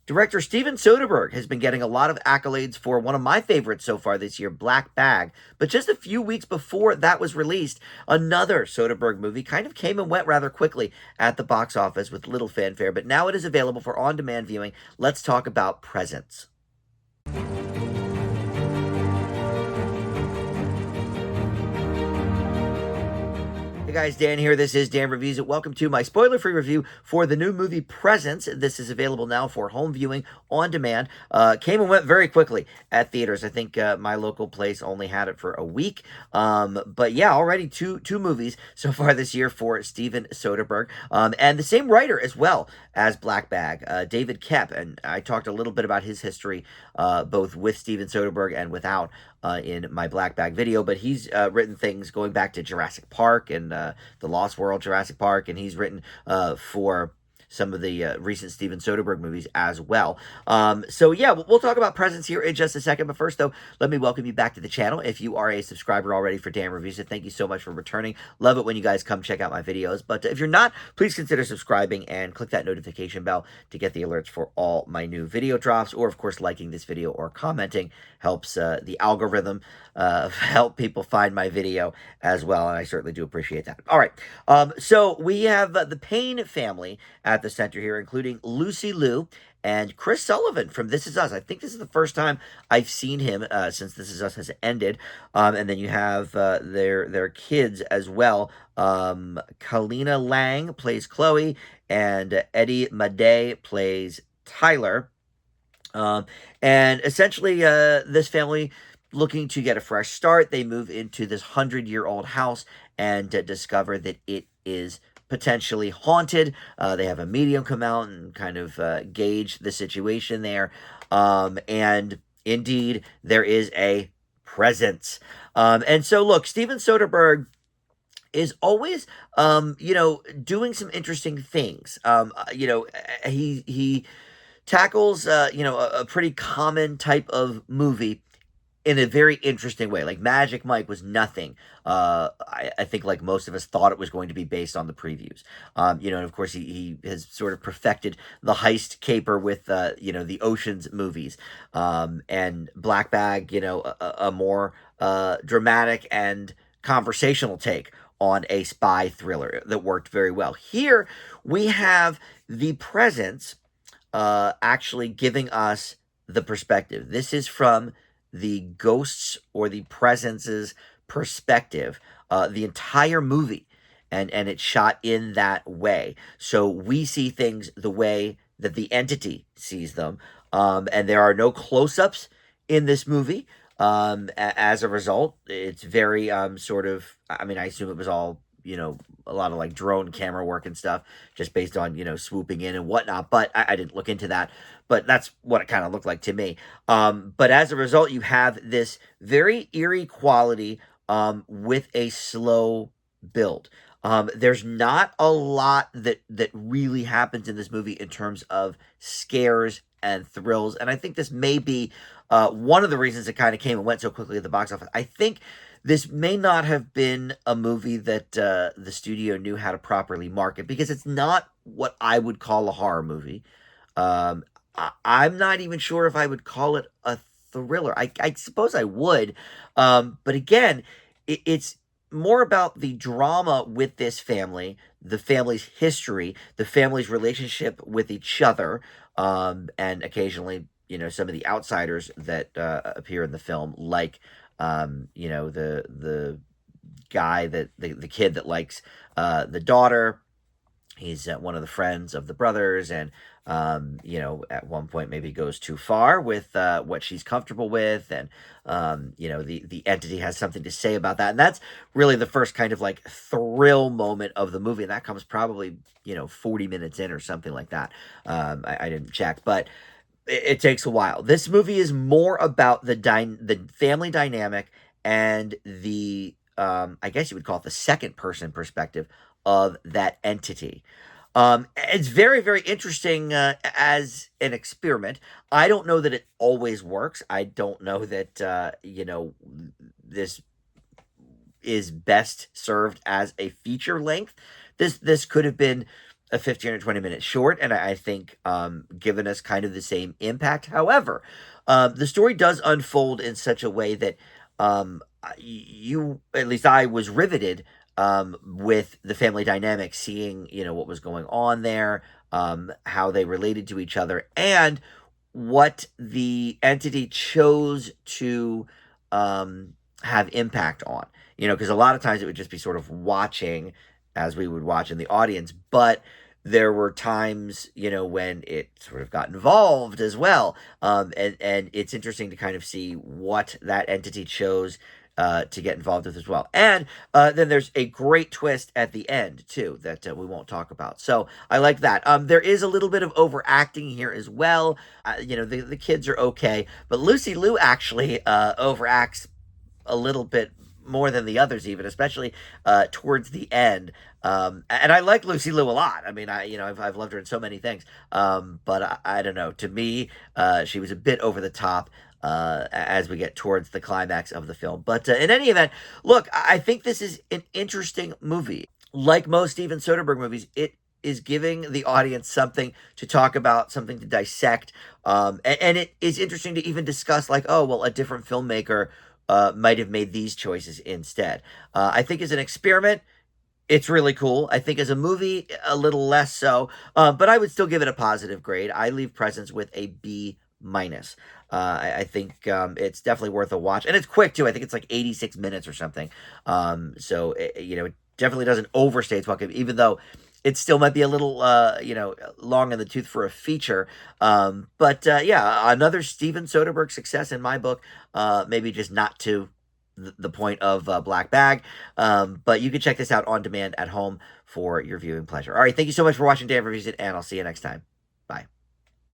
Director Steven Soderbergh has been getting a lot of accolades for one of my favorites so far this year, Black Bag. But just a few weeks before that was released, another Soderbergh movie kind of came and went rather quickly at the box office with little fanfare, but now it is available for on demand viewing. Let's talk about Presence. Hey guys, Dan here. This is Dan Reviews It. Welcome to my spoiler-free review for the new movie Presence. This is available now for home viewing on demand. Came and went very quickly at theaters. I think my local place only had it for a week. But yeah, already two movies so far this year for Steven Soderbergh. And the same writer as well as Black Bag, David Koepp. And I talked a little bit about his history, both with Steven Soderbergh and without, in my Black Bag video, but he's written things going back to Jurassic Park and the Lost World Jurassic Park, and he's written for some of the recent Steven Soderbergh movies as well. So yeah, we'll talk about Presence here in just a second, but first though, let me welcome you back to the channel. If you are a subscriber already for Dan Reviews It, thank you so much for returning. Love it when you guys come check out my videos, but if you're not, please consider subscribing and click that notification bell to get the alerts for all my new video drops, or of course liking this video or commenting helps the algorithm help people find my video as well, and I certainly do appreciate that. All right, so we have the Payne family at the center here, including Lucy Liu and Chris Sullivan from This Is Us. I think this is the first time I've seen him since This Is Us has ended. And then you have their kids as well. Kalina Lang plays Chloe, and Eddie Madej plays Tyler. And essentially, this family looking to get a fresh start, they move into this 100-year-old house and discover that it is potentially haunted. They have a medium come out and kind of gauge the situation there. And indeed, there is a presence. And so, look, Steven Soderbergh is always, doing some interesting things. He tackles, a pretty common type of movie in a very interesting way. Like Magic Mike was nothing. I think like most of us thought it was going to be based on the previews. And of course he has sort of perfected the heist caper with, the Ocean's movies. And Black Bag, a more dramatic and conversational take on a spy thriller that worked very well. Here we have the presence actually giving us the perspective. This is from the ghosts or the presence's perspective, the entire movie, and it's shot in that way. So we see things the way that the entity sees them, and there are no close-ups in this movie. As a result, it's very sort of, I mean, I assume it was all, a lot of like drone camera work and stuff, just based on, swooping in and whatnot. But I didn't look into that. But that's what it kind of looked like to me. But as a result, you have this very eerie quality with a slow build. There's not a lot that really happens in this movie in terms of scares and thrills. And I think this may be one of the reasons it kind of came and went so quickly at the box office. I think this may not have been a movie that the studio knew how to properly market, because it's not what I would call a horror movie. I'm not even sure if I would call it a thriller. I suppose I would. But again, it's more about the drama with this family, the family's history, the family's relationship with each other, and occasionally, some of the outsiders that appear in the film, like, the guy that the kid that likes the daughter. He's one of the friends of the brothers, and at one point maybe goes too far with what she's comfortable with, and the entity has something to say about that, and that's really the first kind of like thrill moment of the movie, and that comes probably 40 minutes in or something like that. I didn't check, but it takes a while. This movie is more about the family dynamic and the I guess you would call it the second person perspective of that entity. It's very, very interesting as an experiment. I don't know that it always works. I don't know that, this is best served as a feature length. This could have been a 15 or 20-minute short, and I think given us kind of the same impact. However, the story does unfold in such a way that you, at least I, was riveted with the family dynamic, seeing, what was going on there, how they related to each other, and what the entity chose to have impact on. Because a lot of times it would just be sort of watching as we would watch in the audience, but there were times, when it sort of got involved as well. And it's interesting to kind of see what that entity chose to get involved with as well. And then there's a great twist at the end, too, that we won't talk about. So I like that. There is a little bit of overacting here as well. The kids are okay, but Lucy Liu actually overacts a little bit more than the others, even, especially towards the end. And I like Lucy Liu a lot. I mean, I've loved her in so many things. But I don't know. To me, she was a bit over the top as we get towards the climax of the film. But in any event, look, I think this is an interesting movie. Like most Steven Soderbergh movies, it is giving the audience something to talk about, something to dissect. And it is interesting to even discuss, like, oh, well, a different filmmaker might have made these choices instead. I think as an experiment, it's really cool. I think as a movie, a little less so, but I would still give it a positive grade. I leave Presence with a B minus. I think it's definitely worth a watch, and it's quick too. I think it's like 86 minutes or something. So it definitely doesn't overstay its welcome, even though it still might be a little, long in the tooth for a feature. But yeah, another Steven Soderbergh success in my book. Maybe just not to the point of Black Bag. But you can check this out on demand at home for your viewing pleasure. All right, thank you so much for watching Dan Reviews It, and I'll see you next time. Bye.